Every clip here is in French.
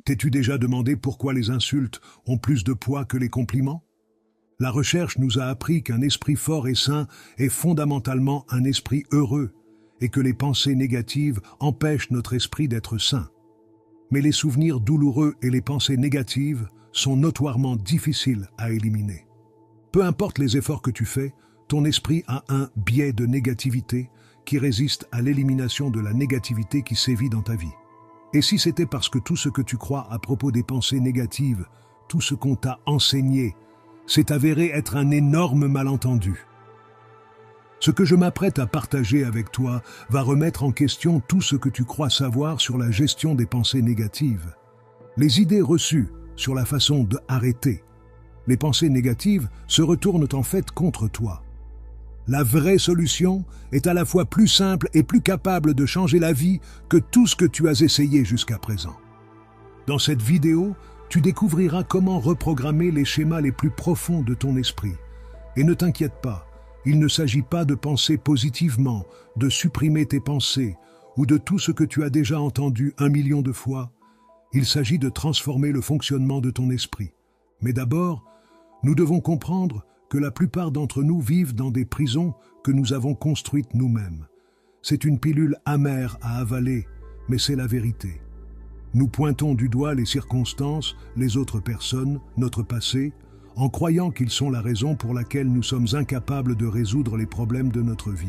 T'es-tu déjà demandé pourquoi les insultes ont plus de poids que les compliments? La recherche nous a appris qu'un esprit fort et sain est fondamentalement un esprit heureux et que les pensées négatives empêchent notre esprit d'être sain. Mais les souvenirs douloureux et les pensées négatives sont notoirement difficiles à éliminer. Peu importe les efforts que tu fais, ton esprit a un biais de négativité qui résiste à l'élimination de la négativité qui sévit dans ta vie. Et si c'était parce que tout ce que tu crois à propos des pensées négatives, tout ce qu'on t'a enseigné, s'est avéré être un énorme malentendu? Ce que je m'apprête à partager avec toi va remettre en question tout ce que tu crois savoir sur la gestion des pensées négatives. Les idées reçues sur la façon de arrêter les pensées négatives se retournent en fait contre toi. La vraie solution est à la fois plus simple et plus capable de changer la vie que tout ce que tu as essayé jusqu'à présent. Dans cette vidéo, tu découvriras comment reprogrammer les schémas les plus profonds de ton esprit. Et ne t'inquiète pas, il ne s'agit pas de penser positivement, de supprimer tes pensées ou de tout ce que tu as déjà entendu 1 million de fois. Il s'agit de transformer le fonctionnement de ton esprit. Mais d'abord, nous devons comprendre que la plupart d'entre nous vivent dans des prisons que nous avons construites nous-mêmes. C'est une pilule amère à avaler, mais c'est la vérité. Nous pointons du doigt les circonstances, les autres personnes, notre passé, en croyant qu'ils sont la raison pour laquelle nous sommes incapables de résoudre les problèmes de notre vie.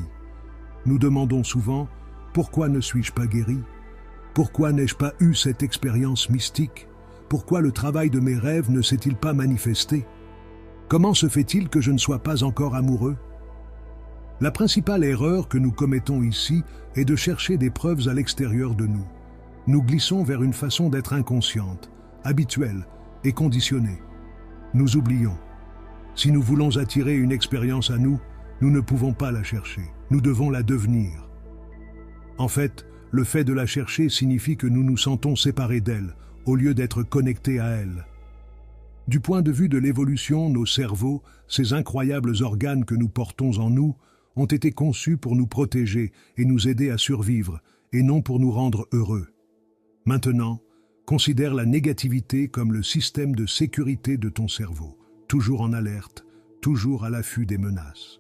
Nous demandons souvent « Pourquoi ne suis-je pas guéri? Pourquoi n'ai-je pas eu cette expérience mystique? Pourquoi le travail de mes rêves ne s'est-il pas manifesté? Comment se fait-il que je ne sois pas encore amoureux ?» La principale erreur que nous commettons ici est de chercher des preuves à l'extérieur de nous. Nous glissons vers une façon d'être inconsciente, habituelle et conditionnée. Nous oublions. Si nous voulons attirer une expérience à nous, nous ne pouvons pas la chercher. Nous devons la devenir. En fait, le fait de la chercher signifie que nous nous sentons séparés d'elle, au lieu d'être connectés à elle. Du point de vue de l'évolution, nos cerveaux, ces incroyables organes que nous portons en nous, ont été conçus pour nous protéger et nous aider à survivre, et non pour nous rendre heureux. Maintenant, considère la négativité comme le système de sécurité de ton cerveau, toujours en alerte, toujours à l'affût des menaces.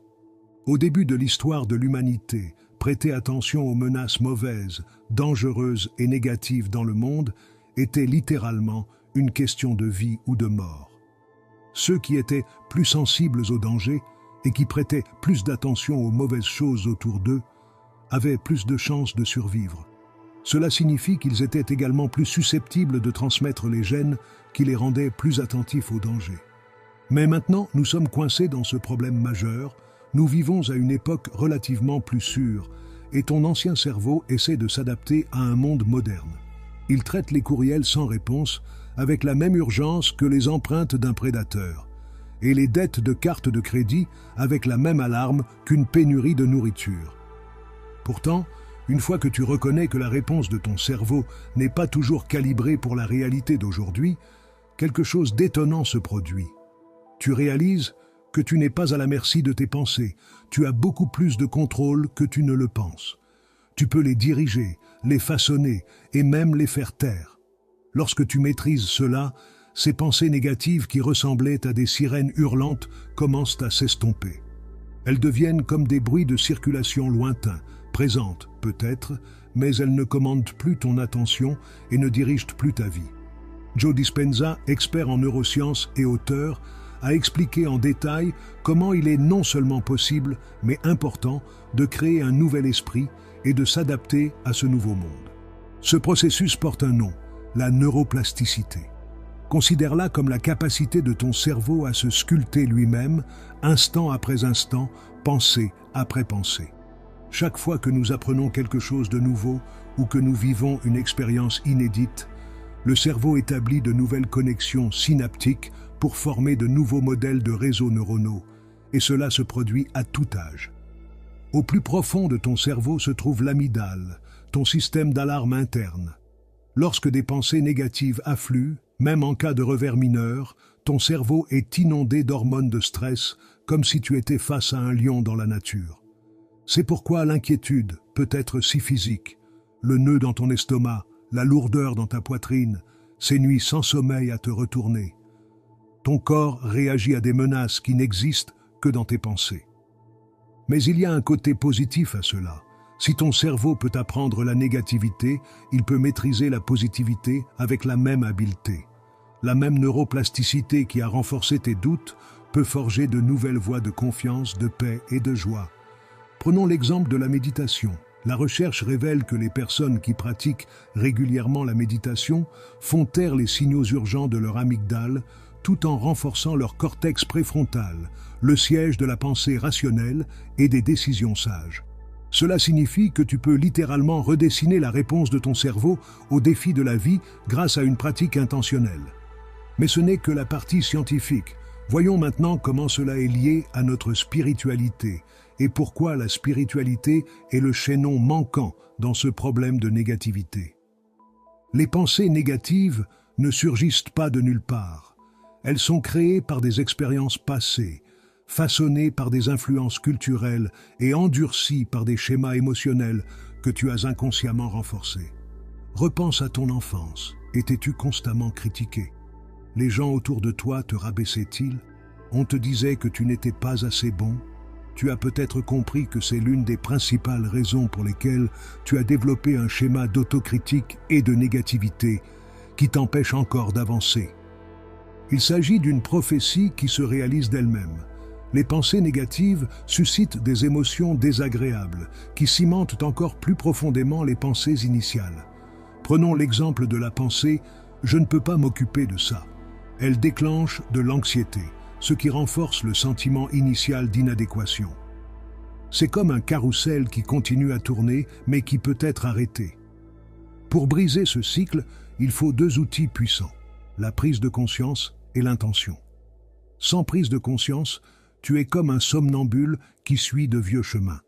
Au début de l'histoire de l'humanité, prêter attention aux menaces mauvaises, dangereuses et négatives dans le monde était littéralement une question de vie ou de mort. Ceux qui étaient plus sensibles aux dangers et qui prêtaient plus d'attention aux mauvaises choses autour d'eux avaient plus de chances de survivre. Cela signifie qu'ils étaient également plus susceptibles de transmettre les gènes qui les rendaient plus attentifs aux dangers. Mais maintenant, nous sommes coincés dans ce problème majeur, nous vivons à une époque relativement plus sûre, et ton ancien cerveau essaie de s'adapter à un monde moderne. Il traite les courriels sans réponse avec la même urgence que les empreintes d'un prédateur, et les dettes de cartes de crédit avec la même alarme qu'une pénurie de nourriture. Pourtant, une fois que tu reconnais que la réponse de ton cerveau n'est pas toujours calibrée pour la réalité d'aujourd'hui, quelque chose d'étonnant se produit. Tu réalises que tu n'es pas à la merci de tes pensées, tu as beaucoup plus de contrôle que tu ne le penses. Tu peux les diriger, les façonner et même les faire taire. Lorsque tu maîtrises cela, ces pensées négatives qui ressemblaient à des sirènes hurlantes commencent à s'estomper. Elles deviennent comme des bruits de circulation lointains, présentes peut-être, mais elles ne commandent plus ton attention et ne dirigent plus ta vie. Joe Dispenza, expert en neurosciences et auteur, a expliqué en détail comment il est non seulement possible, mais important, de créer un nouvel esprit et de s'adapter à ce nouveau monde. Ce processus porte un nom, la neuroplasticité. Considère-la comme la capacité de ton cerveau à se sculpter lui-même, instant après instant, pensée après pensée. Chaque fois que nous apprenons quelque chose de nouveau ou que nous vivons une expérience inédite, le cerveau établit de nouvelles connexions synaptiques pour former de nouveaux modèles de réseaux neuronaux, et cela se produit à tout âge. Au plus profond de ton cerveau se trouve l'amygdale, ton système d'alarme interne. Lorsque des pensées négatives affluent, même en cas de revers mineur, ton cerveau est inondé d'hormones de stress, comme si tu étais face à un lion dans la nature. C'est pourquoi l'inquiétude peut être si physique. Le nœud dans ton estomac, la lourdeur dans ta poitrine, ces nuits sans sommeil à te retourner. Ton corps réagit à des menaces qui n'existent que dans tes pensées. Mais il y a un côté positif à cela. Si ton cerveau peut apprendre la négativité, il peut maîtriser la positivité avec la même habileté. La même neuroplasticité qui a renforcé tes doutes peut forger de nouvelles voies de confiance, de paix et de joie. Prenons l'exemple de la méditation. La recherche révèle que les personnes qui pratiquent régulièrement la méditation font taire les signaux urgents de leur amygdale tout en renforçant leur cortex préfrontal, le siège de la pensée rationnelle et des décisions sages. Cela signifie que tu peux littéralement redessiner la réponse de ton cerveau aux défis de la vie grâce à une pratique intentionnelle. Mais ce n'est que la partie scientifique. Voyons maintenant comment cela est lié à notre spiritualité et pourquoi la spiritualité est le chaînon manquant dans ce problème de négativité. Les pensées négatives ne surgissent pas de nulle part. Elles sont créées par des expériences passées, façonnées par des influences culturelles et endurcies par des schémas émotionnels que tu as inconsciemment renforcés. Repense à ton enfance. Étais-tu constamment critiqué? Les gens autour de toi te rabaissaient-ils? On te disait que tu n'étais pas assez bon? Tu as peut-être compris que c'est l'une des principales raisons pour lesquelles tu as développé un schéma d'autocritique et de négativité qui t'empêche encore d'avancer. Il s'agit d'une prophétie qui se réalise d'elle-même. Les pensées négatives suscitent des émotions désagréables qui cimentent encore plus profondément les pensées initiales. Prenons l'exemple de la pensée « je ne peux pas m'occuper de ça ». Elle déclenche de l'anxiété, ce qui renforce le sentiment initial d'inadéquation. C'est comme un carrousel qui continue à tourner mais qui peut être arrêté. Pour briser ce cycle, il faut deux outils puissants, la prise de conscience et l'intention. Sans prise de conscience, tu es comme un somnambule qui suit de vieux chemins.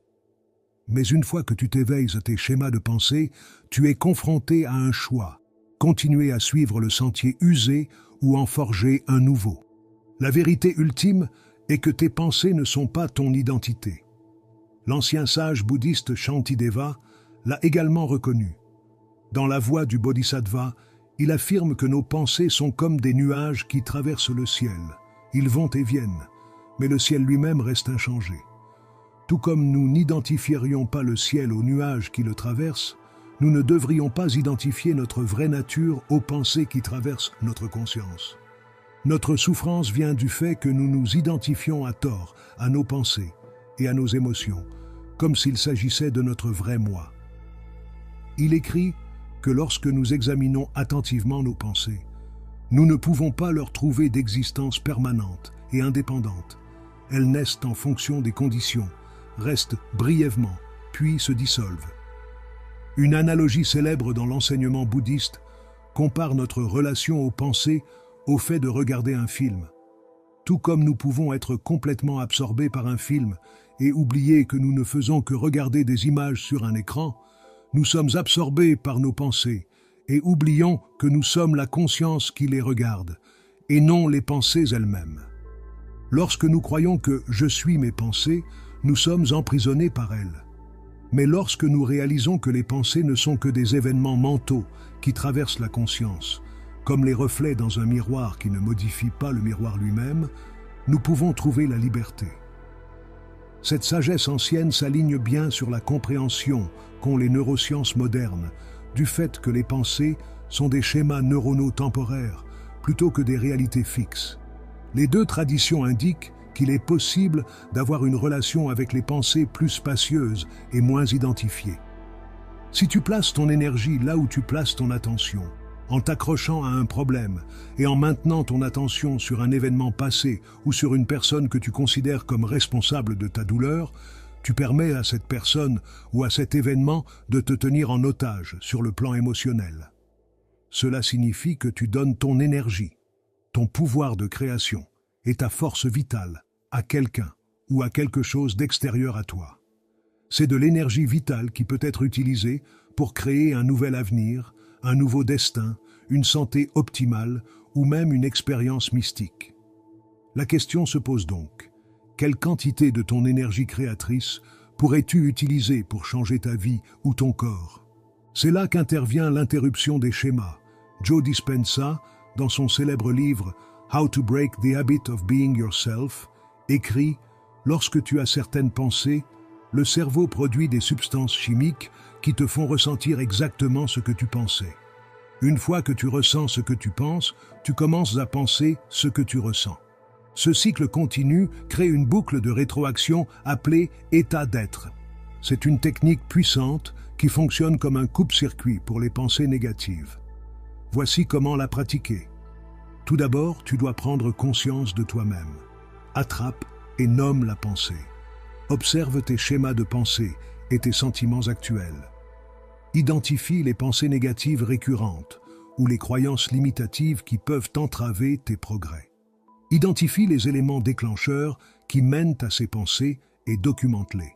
Mais une fois que tu t'éveilles à tes schémas de pensée, tu es confronté à un choix, continuer à suivre le sentier usé ou en forger un nouveau. La vérité ultime est que tes pensées ne sont pas ton identité. L'ancien sage bouddhiste Shantideva l'a également reconnu. Dans la voie du Bodhisattva, il affirme que nos pensées sont comme des nuages qui traversent le ciel. Ils vont et viennent, mais le ciel lui-même reste inchangé. Tout comme nous n'identifierions pas le ciel aux nuages qui le traversent, nous ne devrions pas identifier notre vraie nature aux pensées qui traversent notre conscience. Notre souffrance vient du fait que nous nous identifions à tort à nos pensées et à nos émotions, comme s'il s'agissait de notre vrai moi. Il écrit que lorsque nous examinons attentivement nos pensées, nous ne pouvons pas leur trouver d'existence permanente et indépendante. Elles naissent en fonction des conditions, restent brièvement, puis se dissolvent. Une analogie célèbre dans l'enseignement bouddhiste compare notre relation aux pensées au fait de regarder un film. Tout comme nous pouvons être complètement absorbés par un film et oublier que nous ne faisons que regarder des images sur un écran, nous sommes absorbés par nos pensées et oublions que nous sommes la conscience qui les regarde et non les pensées elles-mêmes. Lorsque nous croyons que « je suis mes pensées », nous sommes emprisonnés par elles. Mais lorsque nous réalisons que les pensées ne sont que des événements mentaux qui traversent la conscience, comme les reflets dans un miroir qui ne modifie pas le miroir lui-même, nous pouvons trouver la liberté. Cette sagesse ancienne s'aligne bien sur la compréhension qu'ont les neurosciences modernes du fait que les pensées sont des schémas neuronaux temporaires plutôt que des réalités fixes. Les deux traditions indiquent qu'il est possible d'avoir une relation avec les pensées plus spacieuses et moins identifiées. Si tu places ton énergie là où tu places ton attention, en t'accrochant à un problème et en maintenant ton attention sur un événement passé ou sur une personne que tu considères comme responsable de ta douleur, tu permets à cette personne ou à cet événement de te tenir en otage sur le plan émotionnel. Cela signifie que tu donnes ton énergie, ton pouvoir de création et ta force vitale à quelqu'un ou à quelque chose d'extérieur à toi. C'est de l'énergie vitale qui peut être utilisée pour créer un nouvel avenir, un nouveau destin, une santé optimale ou même une expérience mystique. La question se pose donc, quelle quantité de ton énergie créatrice pourrais-tu utiliser pour changer ta vie ou ton corps? C'est là qu'intervient l'interruption des schémas, Joe Dispenza, dans son célèbre livre How to Break the Habit of Being Yourself, écrit « Lorsque tu as certaines pensées, le cerveau produit des substances chimiques qui te font ressentir exactement ce que tu pensais. Une fois que tu ressens ce que tu penses, tu commences à penser ce que tu ressens. Ce cycle continu crée une boucle de rétroaction appelée état d'être. C'est une technique puissante qui fonctionne comme un coupe-circuit pour les pensées négatives. Voici comment la pratiquer. Tout d'abord, tu dois prendre conscience de toi-même. Attrape et nomme la pensée. Observe tes schémas de pensée et tes sentiments actuels. Identifie les pensées négatives récurrentes ou les croyances limitatives qui peuvent entraver tes progrès. Identifie les éléments déclencheurs qui mènent à ces pensées et documente-les.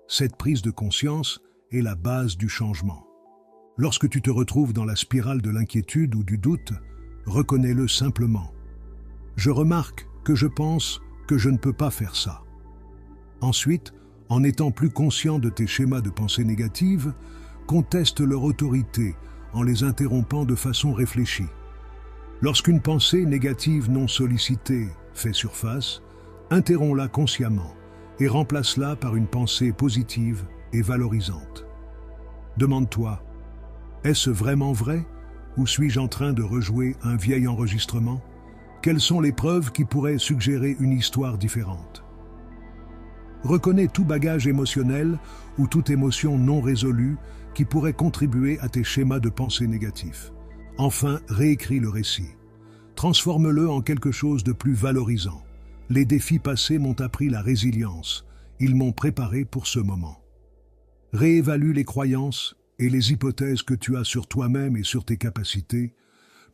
Cette prise de conscience est la base du changement. Lorsque tu te retrouves dans la spirale de l'inquiétude ou du doute, reconnais-le simplement. Je remarque que je pense que je ne peux pas faire ça. Ensuite, en étant plus conscient de tes schémas de pensée négatives, conteste leur autorité en les interrompant de façon réfléchie. Lorsqu'une pensée négative non sollicitée fait surface, interromps-la consciemment et remplace-la par une pensée positive et valorisante. Demande-toi, est-ce vraiment vrai ou suis-je en train de rejouer un vieil enregistrement? Quelles sont les preuves qui pourraient suggérer une histoire différente? Reconnais tout bagage émotionnel ou toute émotion non résolue qui pourrait contribuer à tes schémas de pensée négatifs. Enfin, réécris le récit. Transforme-le en quelque chose de plus valorisant. Les défis passés m'ont appris la résilience. Ils m'ont préparé pour ce moment. Réévalue les croyances et les hypothèses que tu as sur toi-même et sur tes capacités,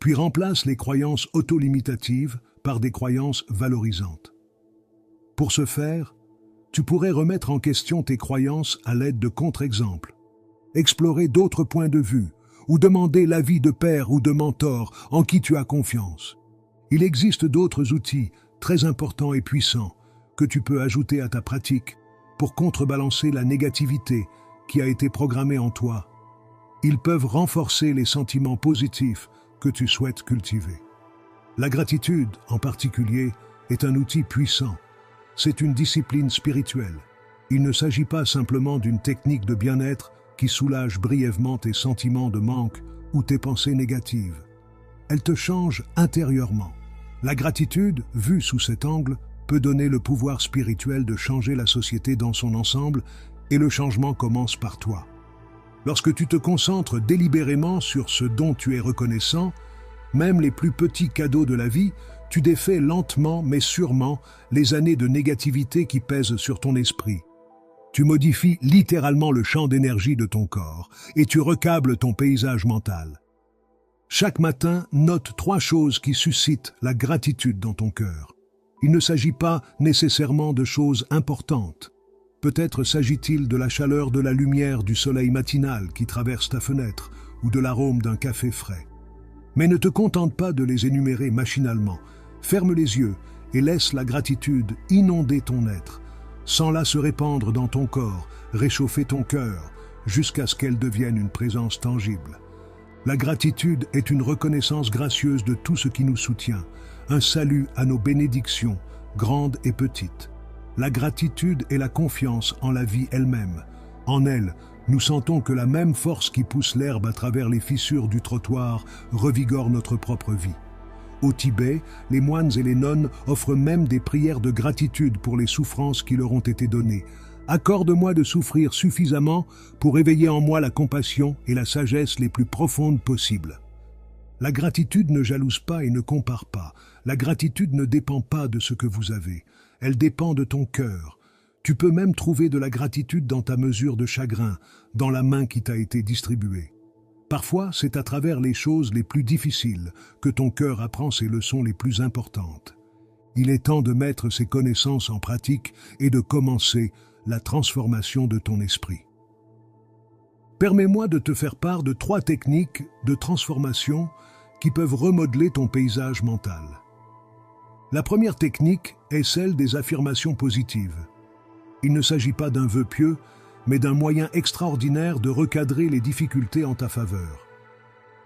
puis remplace les croyances auto-limitatives par des croyances valorisantes. Pour ce faire, tu pourrais remettre en question tes croyances à l'aide de contre-exemples, explorer d'autres points de vue ou demander l'avis de pairs ou de mentors en qui tu as confiance. Il existe d'autres outils très importants et puissants que tu peux ajouter à ta pratique pour contrebalancer la négativité qui a été programmée en toi. Ils peuvent renforcer les sentiments positifs que tu souhaites cultiver. La gratitude, en particulier, est un outil puissant. C'est une discipline spirituelle. Il ne s'agit pas simplement d'une technique de bien-être qui soulage brièvement tes sentiments de manque ou tes pensées négatives. Elle te change intérieurement. La gratitude, vue sous cet angle, peut donner le pouvoir spirituel de changer la société dans son ensemble, et le changement commence par toi. Lorsque tu te concentres délibérément sur ce dont tu es reconnaissant, même les plus petits cadeaux de la vie, tu défais lentement mais sûrement les années de négativité qui pèsent sur ton esprit. Tu modifies littéralement le champ d'énergie de ton corps et tu recables ton paysage mental. Chaque matin, note 3 choses qui suscitent la gratitude dans ton cœur. Il ne s'agit pas nécessairement de choses importantes. Peut-être s'agit-il de la chaleur de la lumière du soleil matinal qui traverse ta fenêtre ou de l'arôme d'un café frais. Mais ne te contente pas de les énumérer machinalement. Ferme les yeux et laisse la gratitude inonder ton être. Sens-la se répandre dans ton corps, réchauffer ton cœur, jusqu'à ce qu'elle devienne une présence tangible. La gratitude est une reconnaissance gracieuse de tout ce qui nous soutient, un salut à nos bénédictions, grandes et petites. La gratitude est la confiance en la vie elle-même. En elle, nous sentons que la même force qui pousse l'herbe à travers les fissures du trottoir revigore notre propre vie. Au Tibet, les moines et les nonnes offrent même des prières de gratitude pour les souffrances qui leur ont été données. Accorde-moi de souffrir suffisamment pour éveiller en moi la compassion et la sagesse les plus profondes possibles. La gratitude ne jalouse pas et ne compare pas. La gratitude ne dépend pas de ce que vous avez. Elle dépend de ton cœur. Tu peux même trouver de la gratitude dans ta mesure de chagrin, dans la main qui t'a été distribuée. Parfois, c'est à travers les choses les plus difficiles que ton cœur apprend ses leçons les plus importantes. Il est temps de mettre ces connaissances en pratique et de commencer la transformation de ton esprit. Permets-moi de te faire part de 3 techniques de transformation qui peuvent remodeler ton paysage mental. La première technique est celle des affirmations positives. Il ne s'agit pas d'un vœu pieux, mais d'un moyen extraordinaire de recadrer les difficultés en ta faveur.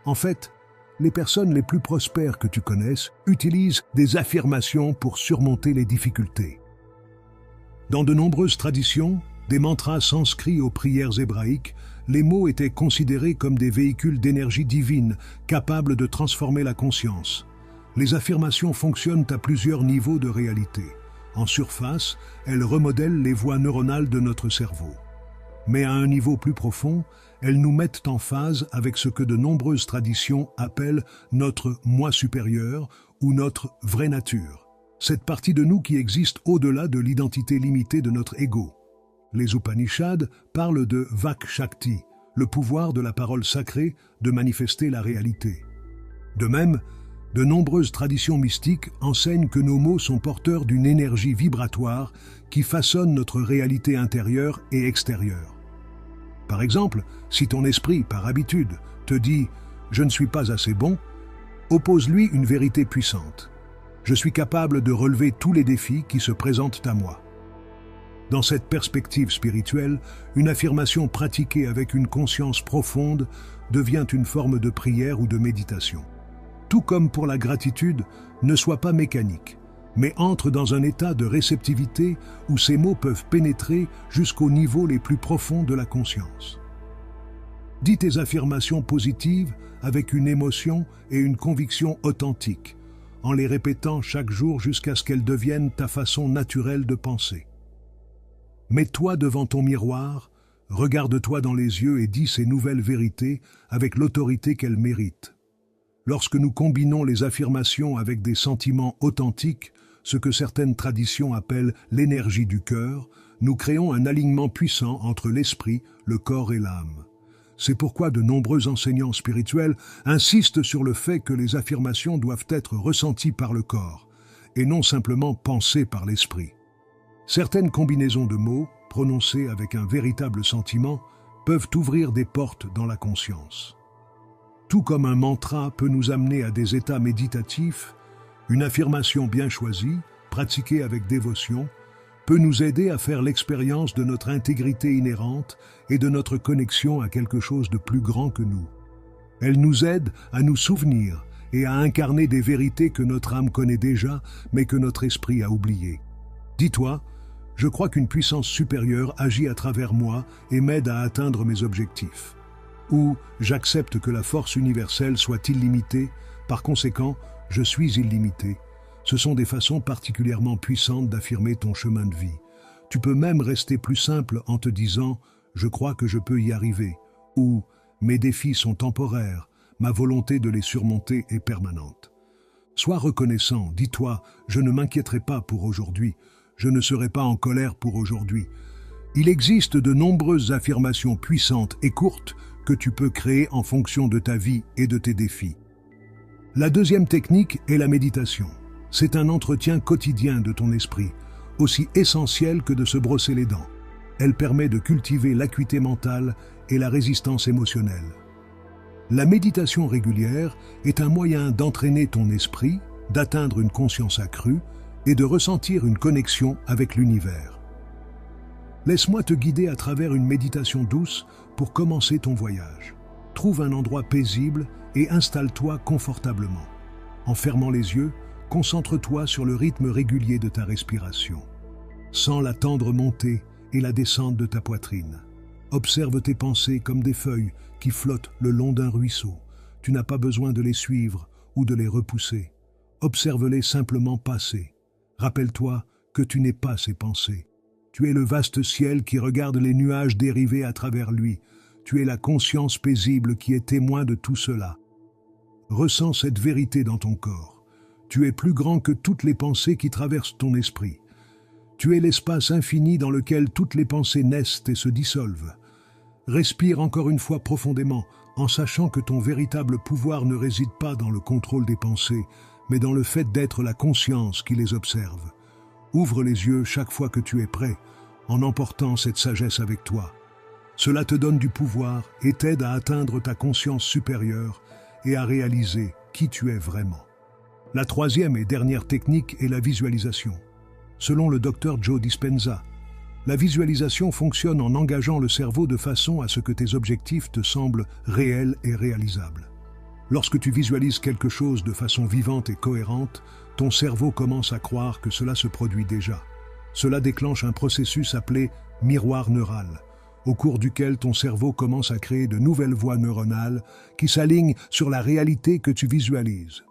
En fait, Les personnes les plus prospères que tu connaisses utilisent des affirmations pour surmonter les difficultés. Dans de nombreuses traditions, des mantras sanscrits aux prières hébraïques, les mots étaient considérés comme des véhicules d'énergie divine capables de transformer la conscience. Les affirmations fonctionnent à plusieurs niveaux de réalité. En surface, elles remodèlent les voies neuronales de notre cerveau. Mais à un niveau plus profond, elles nous mettent en phase avec ce que de nombreuses traditions appellent notre moi supérieur ou notre vraie nature. Cette partie de nous qui existe au-delà de l'identité limitée de notre ego. Les Upanishads parlent de Vak Shakti, le pouvoir de la parole sacrée de manifester la réalité. De même, de nombreuses traditions mystiques enseignent que nos mots sont porteurs d'une énergie vibratoire qui façonne notre réalité intérieure et extérieure. Par exemple, si ton esprit, par habitude, te dit « je ne suis pas assez bon », oppose-lui une vérité puissante. Je suis capable de relever tous les défis qui se présentent à moi. Dans cette perspective spirituelle, une affirmation pratiquée avec une conscience profonde devient une forme de prière ou de méditation. Tout comme pour la gratitude, ne sois pas mécanique, mais entre dans un état de réceptivité où ces mots peuvent pénétrer jusqu'aux niveaux les plus profonds de la conscience. Dis tes affirmations positives avec une émotion et une conviction authentiques, en les répétant chaque jour jusqu'à ce qu'elles deviennent ta façon naturelle de penser. Mets-toi devant ton miroir, regarde-toi dans les yeux et dis ces nouvelles vérités avec l'autorité qu'elles méritent. Lorsque nous combinons les affirmations avec des sentiments authentiques, ce que certaines traditions appellent l'énergie du cœur, nous créons un alignement puissant entre l'esprit, le corps et l'âme. C'est pourquoi de nombreux enseignants spirituels insistent sur le fait que les affirmations doivent être ressenties par le corps, et non simplement pensées par l'esprit. Certaines combinaisons de mots, prononcées avec un véritable sentiment, peuvent ouvrir des portes dans la conscience. Tout comme un mantra peut nous amener à des états méditatifs, une affirmation bien choisie, pratiquée avec dévotion, peut nous aider à faire l'expérience de notre intégrité inhérente et de notre connexion à quelque chose de plus grand que nous. Elle nous aide à nous souvenir et à incarner des vérités que notre âme connaît déjà, mais que notre esprit a oubliées. Dis-toi, je crois qu'une puissance supérieure agit à travers moi et m'aide à atteindre mes objectifs. Ou j'accepte que la force universelle soit illimitée, par conséquent, je suis illimité. Ce sont des façons particulièrement puissantes d'affirmer ton chemin de vie. Tu peux même rester plus simple en te disant « je crois que je peux y arriver » ou « mes défis sont temporaires, ma volonté de les surmonter est permanente ». Sois reconnaissant, dis-toi « je ne m'inquiéterai pas pour aujourd'hui, je ne serai pas en colère pour aujourd'hui ». Il existe de nombreuses affirmations puissantes et courtes que tu peux créer en fonction de ta vie et de tes défis. La deuxième technique est la méditation. C'est un entretien quotidien de ton esprit, aussi essentiel que de se brosser les dents. Elle permet de cultiver l'acuité mentale et la résistance émotionnelle. La méditation régulière est un moyen d'entraîner ton esprit, d'atteindre une conscience accrue et de ressentir une connexion avec l'univers. Laisse-moi te guider à travers une méditation douce pour commencer ton voyage. Trouve un endroit paisible et installe-toi confortablement. En fermant les yeux, concentre-toi sur le rythme régulier de ta respiration. Sens la tendre montée et la descente de ta poitrine. Observe tes pensées comme des feuilles qui flottent le long d'un ruisseau. Tu n'as pas besoin de les suivre ou de les repousser. Observe-les simplement passer. Rappelle-toi que tu n'es pas ces pensées. Tu es le vaste ciel qui regarde les nuages dériver à travers lui. Tu es la conscience paisible qui est témoin de tout cela. Ressens cette vérité dans ton corps. Tu es plus grand que toutes les pensées qui traversent ton esprit. Tu es l'espace infini dans lequel toutes les pensées naissent et se dissolvent. Respire encore une fois profondément, en sachant que ton véritable pouvoir ne réside pas dans le contrôle des pensées, mais dans le fait d'être la conscience qui les observe. Ouvre les yeux chaque fois que tu es prêt, en emportant cette sagesse avec toi. Cela te donne du pouvoir et t'aide à atteindre ta conscience supérieure et à réaliser qui tu es vraiment. La troisième et dernière technique est la visualisation. Selon le Dr Joe Dispenza, la visualisation fonctionne en engageant le cerveau de façon à ce que tes objectifs te semblent réels et réalisables. Lorsque tu visualises quelque chose de façon vivante et cohérente, ton cerveau commence à croire que cela se produit déjà. Cela déclenche un processus appelé miroir neural, au cours duquel ton cerveau commence à créer de nouvelles voies neuronales qui s'alignent sur la réalité que tu visualises.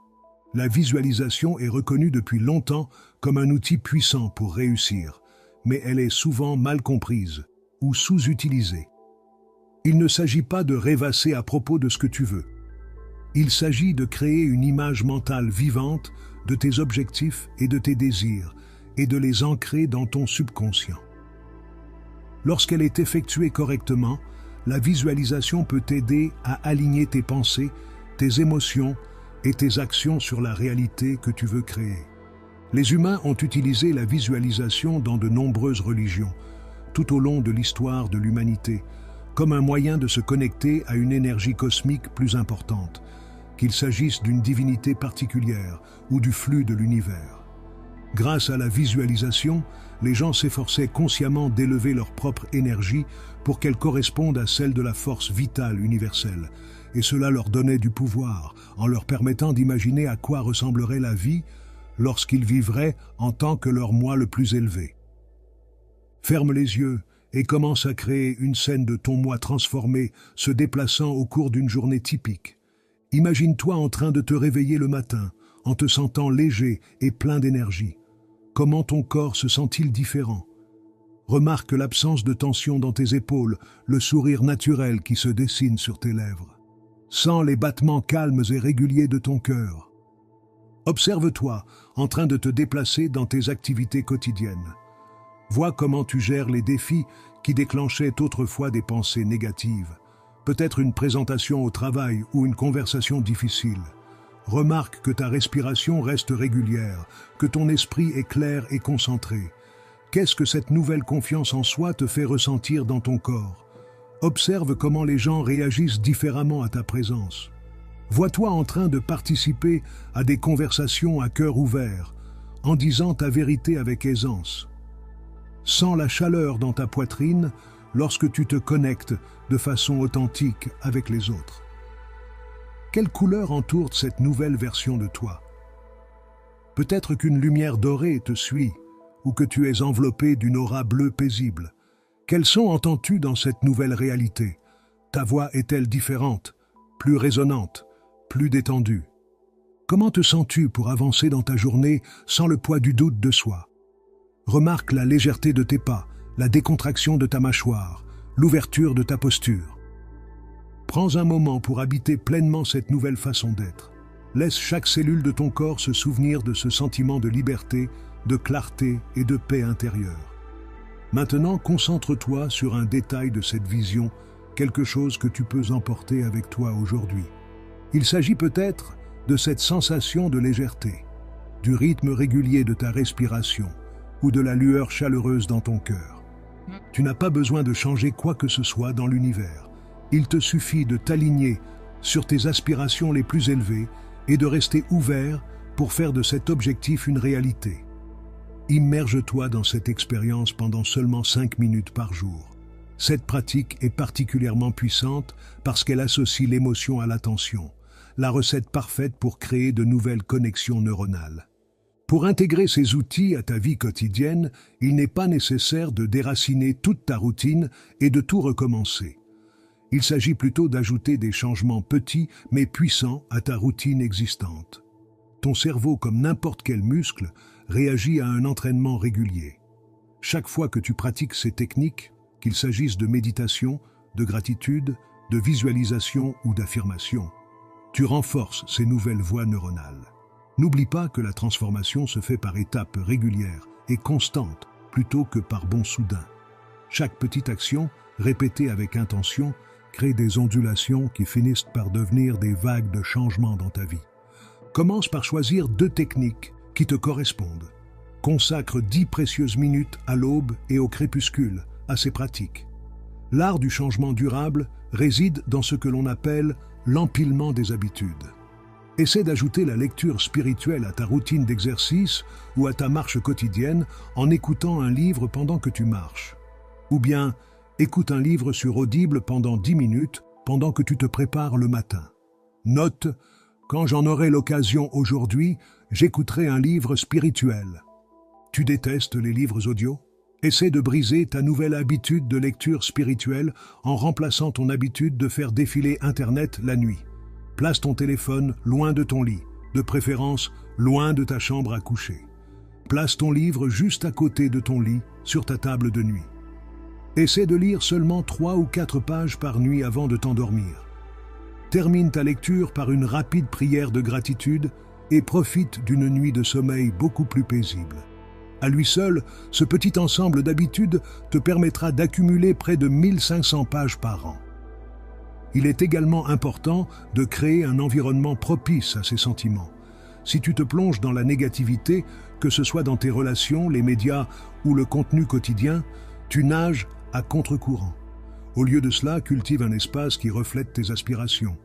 La visualisation est reconnue depuis longtemps comme un outil puissant pour réussir, mais elle est souvent mal comprise ou sous-utilisée. Il ne s'agit pas de rêvasser à propos de ce que tu veux. Il s'agit de créer une image mentale vivante de tes objectifs et de tes désirs et de les ancrer dans ton subconscient. Lorsqu'elle est effectuée correctement, la visualisation peut t'aider à aligner tes pensées, tes émotions et tes actions sur la réalité que tu veux créer. Les humains ont utilisé la visualisation dans de nombreuses religions, tout au long de l'histoire de l'humanité, comme un moyen de se connecter à une énergie cosmique plus importante, qu'il s'agisse d'une divinité particulière ou du flux de l'univers. Grâce à la visualisation, les gens s'efforçaient consciemment d'élever leur propre énergie pour qu'elle corresponde à celle de la force vitale universelle, et cela leur donnait du pouvoir, en leur permettant d'imaginer à quoi ressemblerait la vie lorsqu'ils vivraient en tant que leur moi le plus élevé. Ferme les yeux et commence à créer une scène de ton moi transformé se déplaçant au cours d'une journée typique. Imagine-toi en train de te réveiller le matin, en te sentant léger et plein d'énergie. Comment ton corps se sent-il différent? Remarque l'absence de tension dans tes épaules, le sourire naturel qui se dessine sur tes lèvres. Sens les battements calmes et réguliers de ton cœur. Observe-toi en train de te déplacer dans tes activités quotidiennes. Vois comment tu gères les défis qui déclenchaient autrefois des pensées négatives. Peut-être une présentation au travail ou une conversation difficile. Remarque que ta respiration reste régulière, que ton esprit est clair et concentré. Qu'est-ce que cette nouvelle confiance en soi te fait ressentir dans ton corps? Observe comment les gens réagissent différemment à ta présence. Vois-toi en train de participer à des conversations à cœur ouvert, en disant ta vérité avec aisance. Sens la chaleur dans ta poitrine lorsque tu te connectes de façon authentique avec les autres. Quelle couleur entoure cette nouvelle version de toi? Peut-être qu'une lumière dorée te suit, ou que tu es enveloppé d'une aura bleue paisible. Quels sons entends-tu dans cette nouvelle réalité? Ta voix est-elle différente, plus résonnante, plus détendue? Comment te sens-tu pour avancer dans ta journée sans le poids du doute de soi? Remarque la légèreté de tes pas, la décontraction de ta mâchoire, l'ouverture de ta posture. Prends un moment pour habiter pleinement cette nouvelle façon d'être. Laisse chaque cellule de ton corps se souvenir de ce sentiment de liberté, de clarté et de paix intérieure. Maintenant, concentre-toi sur un détail de cette vision, quelque chose que tu peux emporter avec toi aujourd'hui. Il s'agit peut-être de cette sensation de légèreté, du rythme régulier de ta respiration ou de la lueur chaleureuse dans ton cœur. Tu n'as pas besoin de changer quoi que ce soit dans l'univers. Il te suffit de t'aligner sur tes aspirations les plus élevées et de rester ouvert pour faire de cet objectif une réalité. Immerge-toi dans cette expérience pendant seulement 5 minutes par jour. Cette pratique est particulièrement puissante parce qu'elle associe l'émotion à l'attention, la recette parfaite pour créer de nouvelles connexions neuronales. Pour intégrer ces outils à ta vie quotidienne, il n'est pas nécessaire de déraciner toute ta routine et de tout recommencer. Il s'agit plutôt d'ajouter des changements petits mais puissants à ta routine existante. Ton cerveau, comme n'importe quel muscle, réagit à un entraînement régulier. Chaque fois que tu pratiques ces techniques, qu'il s'agisse de méditation, de gratitude, de visualisation ou d'affirmation, tu renforces ces nouvelles voies neuronales. N'oublie pas que la transformation se fait par étapes régulières et constantes plutôt que par bond soudain. Chaque petite action, répétée avec intention, crée des ondulations qui finissent par devenir des vagues de changement dans ta vie. Commence par choisir 2 techniques qui te correspondent. Consacre 10 précieuses minutes à l'aube et au crépuscule à ces pratiques. L'art du changement durable réside dans ce que l'on appelle l'empilement des habitudes. Essaie d'ajouter la lecture spirituelle à ta routine d'exercice ou à ta marche quotidienne en écoutant un livre pendant que tu marches. Ou bien, écoute un livre sur Audible pendant 10 minutes pendant que tu te prépares le matin. Note, quand j'en aurai l'occasion aujourd'hui, j'écouterai un livre spirituel. Tu détestes les livres audio? Essaie de briser ta nouvelle habitude de lecture spirituelle en remplaçant ton habitude de faire défiler Internet la nuit. Place ton téléphone loin de ton lit, de préférence loin de ta chambre à coucher. Place ton livre juste à côté de ton lit, sur ta table de nuit. Essaie de lire seulement 3 ou 4 pages par nuit avant de t'endormir. Termine ta lecture par une rapide prière de gratitude et profite d'une nuit de sommeil beaucoup plus paisible. À lui seul, ce petit ensemble d'habitudes te permettra d'accumuler près de 1500 pages par an. Il est également important de créer un environnement propice à ces sentiments. Si tu te plonges dans la négativité, que ce soit dans tes relations, les médias ou le contenu quotidien, tu nages à contre-courant. Au lieu de cela, cultive un espace qui reflète tes aspirations.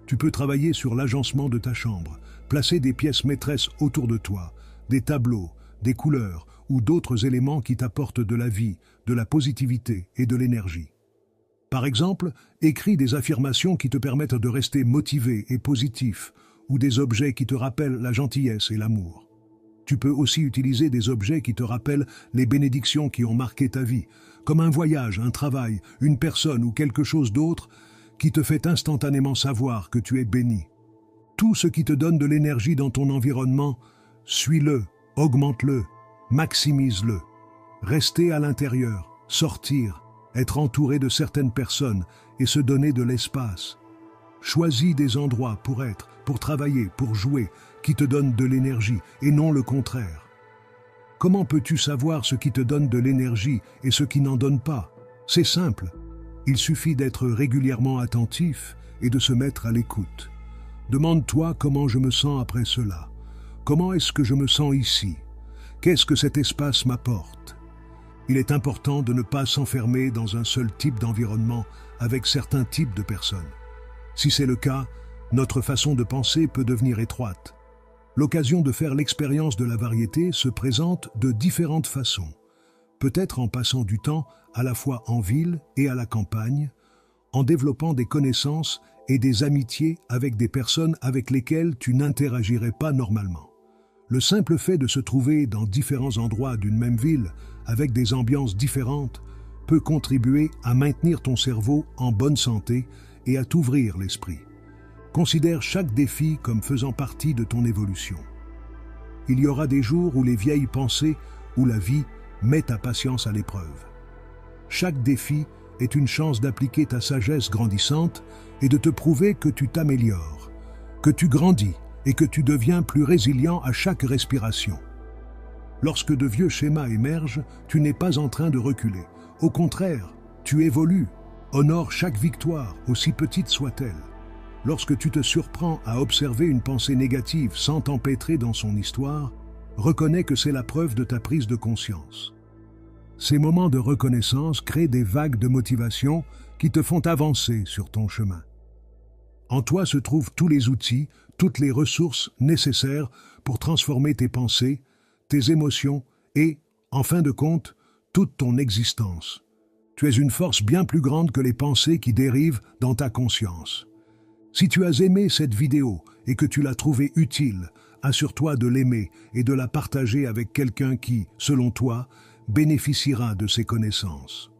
Tu peux travailler sur l'agencement de ta chambre, placer des pièces maîtresses autour de toi, des tableaux, des couleurs ou d'autres éléments qui t'apportent de la vie, de la positivité et de l'énergie. Par exemple, écris des affirmations qui te permettent de rester motivé et positif, ou des objets qui te rappellent la gentillesse et l'amour. Tu peux aussi utiliser des objets qui te rappellent les bénédictions qui ont marqué ta vie, comme un voyage, un travail, une personne ou quelque chose d'autre qui te fait instantanément savoir que tu es béni. Tout ce qui te donne de l'énergie dans ton environnement, suis-le, augmente-le, maximise-le. Rester à l'intérieur, sortir, être entouré de certaines personnes et se donner de l'espace. Choisis des endroits pour être, pour travailler, pour jouer, qui te donnent de l'énergie et non le contraire. Comment peux-tu savoir ce qui te donne de l'énergie et ce qui n'en donne pas? C'est simple. Il suffit d'être régulièrement attentif et de se mettre à l'écoute. Demande-toi comment je me sens après cela. Comment est-ce que je me sens ici? Qu'est-ce que cet espace m'apporte? Il est important de ne pas s'enfermer dans un seul type d'environnement avec certains types de personnes. Si c'est le cas, notre façon de penser peut devenir étroite. L'occasion de faire l'expérience de la variété se présente de différentes façons. Peut-être en passant du temps à la fois en ville et à la campagne, en développant des connaissances et des amitiés avec des personnes avec lesquelles tu n'interagirais pas normalement. Le simple fait de se trouver dans différents endroits d'une même ville, avec des ambiances différentes, peut contribuer à maintenir ton cerveau en bonne santé et à t'ouvrir l'esprit. Considère chaque défi comme faisant partie de ton évolution. Il y aura des jours où les vieilles pensées, où la vie met ta patience à l'épreuve. Chaque défi est une chance d'appliquer ta sagesse grandissante et de te prouver que tu t'améliores, que tu grandis et que tu deviens plus résilient à chaque respiration. Lorsque de vieux schémas émergent, tu n'es pas en train de reculer. Au contraire, tu évolues. Honore chaque victoire, aussi petite soit-elle. Lorsque tu te surprends à observer une pensée négative sans t'empêtrer dans son histoire, reconnais que c'est la preuve de ta prise de conscience. Ces moments de reconnaissance créent des vagues de motivation qui te font avancer sur ton chemin. En toi se trouvent tous les outils, toutes les ressources nécessaires pour transformer tes pensées, tes émotions et, en fin de compte, toute ton existence. Tu es une force bien plus grande que les pensées qui dérivent dans ta conscience. Si tu as aimé cette vidéo et que tu l'as trouvée utile, assure-toi de l'aimer et de la partager avec quelqu'un qui, selon toi, bénéficiera de ces connaissances.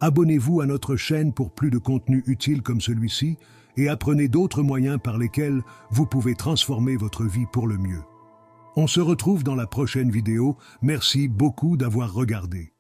Abonnez-vous à notre chaîne pour plus de contenu utile comme celui-ci et apprenez d'autres moyens par lesquels vous pouvez transformer votre vie pour le mieux. On se retrouve dans la prochaine vidéo. Merci beaucoup d'avoir regardé.